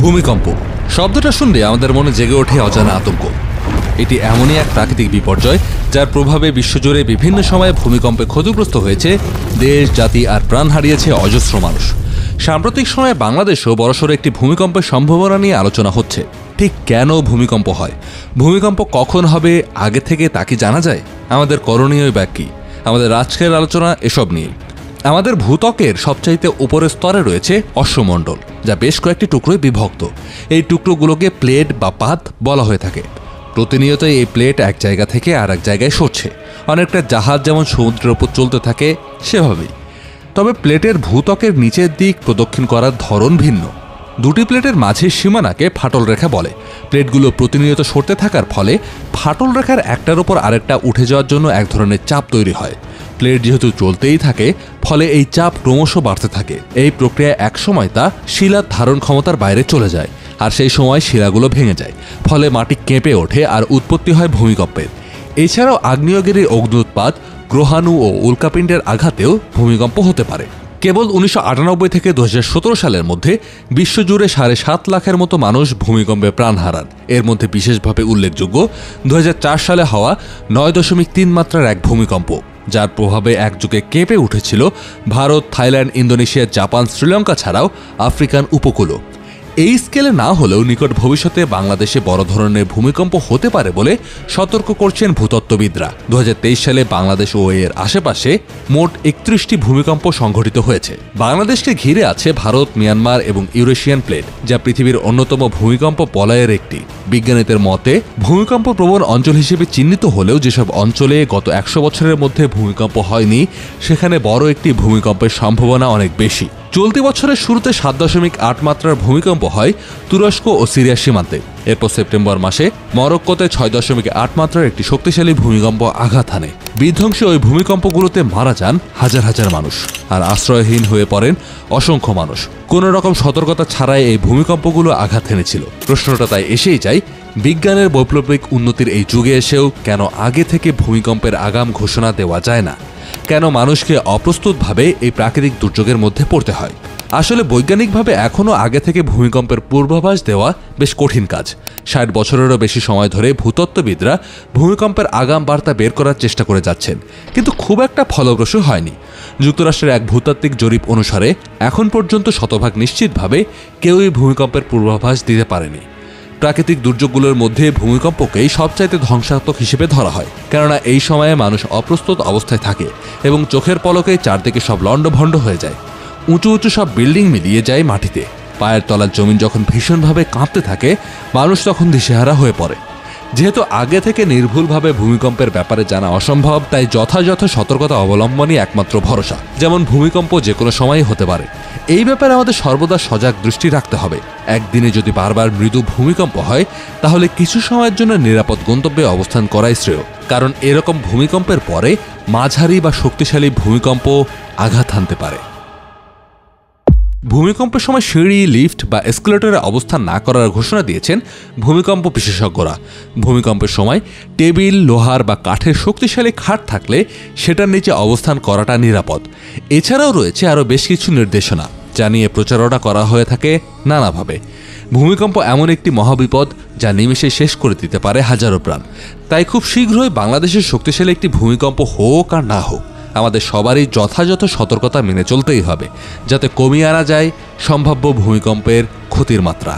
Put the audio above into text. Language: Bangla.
ভূমিকম্প শব্দটা শুনলে আমাদের মনে জেগে ওঠে অজানা আতঙ্ক। এটি এমনই এক প্রাকৃতিক বিপর্যয় যার প্রভাবে বিশ্বজুড়ে বিভিন্ন সময়ে ভূমিকম্পে ক্ষতিগ্রস্ত হয়েছে দেশ, জাতি আর প্রাণ হারিয়েছে অজস্র মানুষ। সাম্প্রতিক সময়ে বাংলাদেশেও বড়সড় একটি ভূমিকম্পের সম্ভাবনা নিয়ে আলোচনা হচ্ছে। ঠিক কেন ভূমিকম্প হয়, ভূমিকম্প কখন হবে আগে থেকে তা কি জানা যায়? আমাদের করণীয় বা কী? আমাদের আজকের আলোচনা এসব নিয়ে। আমাদের ভূত্বকের সবচাইতে উপরের স্তরে রয়েছে অশ্বমণ্ডল, যা বেশ কয়েকটি টুকরোয় বিভক্ত। এই টুকরোগুলোকে প্লেট বা পাত বলা হয়ে থাকে। প্রতিনিয়ত এই প্লেট এক জায়গা থেকে আর এক জায়গায় সরছে, অনেকটা জাহাজ যেমন সমুদ্রের উপর চলতে থাকে সেভাবেই। তবে প্লেটের ভূত্বকের নিচের দিক প্রদক্ষিণ করার ধরন ভিন্ন। দুটি প্লেটের মাঝের সীমানাকে ফাটল রেখা বলে। প্লেটগুলো প্রতিনিয়ত সরতে থাকার ফলে ফাটল রেখার একটার উপর আরেকটা উঠে যাওয়ার জন্য এক ধরনের চাপ তৈরি হয়। প্লেট যেহেতু চলতেই থাকে, ফলে এই চাপ ক্রমশ বাড়তে থাকে। এই প্রক্রিয়ায় একসময় তা শিলার ধারণ ক্ষমতার বাইরে চলে যায়, আর সেই সময় শিলাগুলো ভেঙে যায়। ফলে মাটি কেঁপে ওঠে আর উৎপত্তি হয় ভূমিকম্পের। এছাড়াও আগ্নেয়গিরির অগ্ন্যুৎপাত, গ্রহাণু ও উল্কাপিণ্ডের আঘাতেও ভূমিকম্প হতে পারে। কেবল 1998 থেকে 2017 সালের মধ্যে বিশ্বজুড়ে 7.5 লাখের মতো মানুষ ভূমিকম্পে প্রাণ হারান। এর মধ্যে বিশেষভাবে উল্লেখযোগ্য 2004 সালে হওয়া 9.3 মাত্রার এক ভূমিকম্প, যার প্রভাবে একযুগে কেঁপে উঠেছিল Bharat, Thailand, Indonesia, Japan, Sri Lanka ছাড়াও আফ্রিকান উপকূলও। এই স্কেলে না হলেও নিকট ভবিষ্যতে বাংলাদেশে বড় ধরনের ভূমিকম্প হতে পারে বলে সতর্ক করছেন ভূতত্ত্ববিদরা। 2023 সালে বাংলাদেশ ও এর আশেপাশে মোট 31টি ভূমিকম্প সংঘটিত হয়েছে। বাংলাদেশকে ঘিরে আছে ভারত, মিয়ানমার এবং ইউরেশিয়ান প্লেট, যা পৃথিবীর অন্যতম ভূমিকম্প বলয়ের একটি। বিজ্ঞানীদের মতে ভূমিকম্প প্রবণ অঞ্চল হিসেবে চিহ্নিত হলেও যেসব অঞ্চলে গত 100 বছরের মধ্যে ভূমিকম্প হয়নি, সেখানে বড় একটি ভূমিকম্পের সম্ভাবনা অনেক বেশি। চলতি বছরের শুরুতে 7.8 মাত্রার ভূমিকম্প হয় তুরস্ক ও সিরিয়ার সীমান্তে। এরপর সেপ্টেম্বর মাসে মরক্কোতে 6.8 মাত্রার একটি শক্তিশালী ভূমিকম্প আঘাত হানে। বিধ্বংসী ওই ভূমিকম্পগুলোতে মারা যান হাজার হাজার মানুষ, আর আশ্রয়হীন হয়ে পড়েন অসংখ্য মানুষ। কোনো রকম সতর্কতা ছাড়াই এই ভূমিকম্পগুলো আঘাত হেনেছিল। প্রশ্নটা তাই এসেই যায়, বিজ্ঞানের বৈপ্লবিক উন্নতির এই যুগে এসেও কেন আগে থেকে ভূমিকম্পের আগাম ঘোষণা দেওয়া যায় না? কেন মানুষকে অপ্রস্তুতভাবে এই প্রাকৃতিক দুর্যোগের মধ্যে পড়তে হয়? আসলে বৈজ্ঞানিকভাবে এখনও আগে থেকে ভূমিকম্পের পূর্বাভাস দেওয়া বেশ কঠিন কাজ। 60 বছরেরও বেশি সময় ধরে ভূতত্ত্ববিদরা ভূমিকম্পের আগাম বার্তা বের করার চেষ্টা করে যাচ্ছেন, কিন্তু খুব একটা ফলপ্রসূ হয়নি। যুক্তরাষ্ট্রের এক ভূতাত্ত্বিক জরিপ অনুসারে এখন পর্যন্ত শতভাগ নিশ্চিতভাবে কেউই ভূমিকম্পের পূর্বাভাস দিতে পারেনি। প্রাকৃতিক দুর্যোগগুলোর মধ্যে ভূমিকম্পকেই সবচাইতে ধ্বংসাত্মক হিসেবে ধরা হয়, কেননা এই সময়ে মানুষ অপ্রস্তুত অবস্থায় থাকে এবং চোখের পলকে চারদিকে সব লণ্ডভণ্ড হয়ে যায়। উঁচু উঁচু সব বিল্ডিং মিলিয়ে যায় মাটিতে। পায়ের তলার জমিন যখন ভীষণভাবে কাঁপতে থাকে, মানুষ তখন দিশেহারা হয়ে পড়ে। যেহেতু আগে থেকে নির্ভুলভাবে ভূমিকম্পের ব্যাপারে জানা অসম্ভব, তাই যথাযথ সতর্কতা অবলম্বনই একমাত্র ভরসা। যেমন ভূমিকম্প যে কোনো সময়ই হতে পারে, এই ব্যাপারে আমাদের সর্বদা সজাগ দৃষ্টি রাখতে হবে। একদিনে যদি বারবার মৃদু ভূমিকম্প হয়, তাহলে কিছু সময়ের জন্য নিরাপদ গন্তব্যে অবস্থান করাই শ্রেয়, কারণ এরকম ভূমিকম্পের পরে মাঝারি বা শক্তিশালী ভূমিকম্প আঘাত হানতে পারে। ভূমিকম্পের সময় সিঁড়ি, লিফট বা এসকেলেটরে অবস্থান না করার ঘোষণা দিয়েছেন ভূমিকম্প বিশেষজ্ঞরা। ভূমিকম্পের সময় টেবিল, লোহার বা কাঠের শক্তিশালী খাট থাকলে সেটার নিচে অবস্থান করাটা নিরাপদ। এছাড়াও রয়েছে আরও বেশ কিছু নির্দেশনা, যা নিয়ে প্রচারণা করা হয়ে থাকে নানাভাবে। ভূমিকম্প এমন একটি মহাবিপদ যা নিমেষে শেষ করে দিতে পারে হাজারো প্রাণ। তাই খুব শীঘ্রই বাংলাদেশের শক্তিশালী একটি ভূমিকম্প হোক আর না হোক, আমাদের সবারই যথাযথ সতর্কতা মেনে চলতেই হবে, যাতে কমিয়ে আনা যায় সম্ভাব্য ভূমিকম্পের ক্ষতির মাত্রা।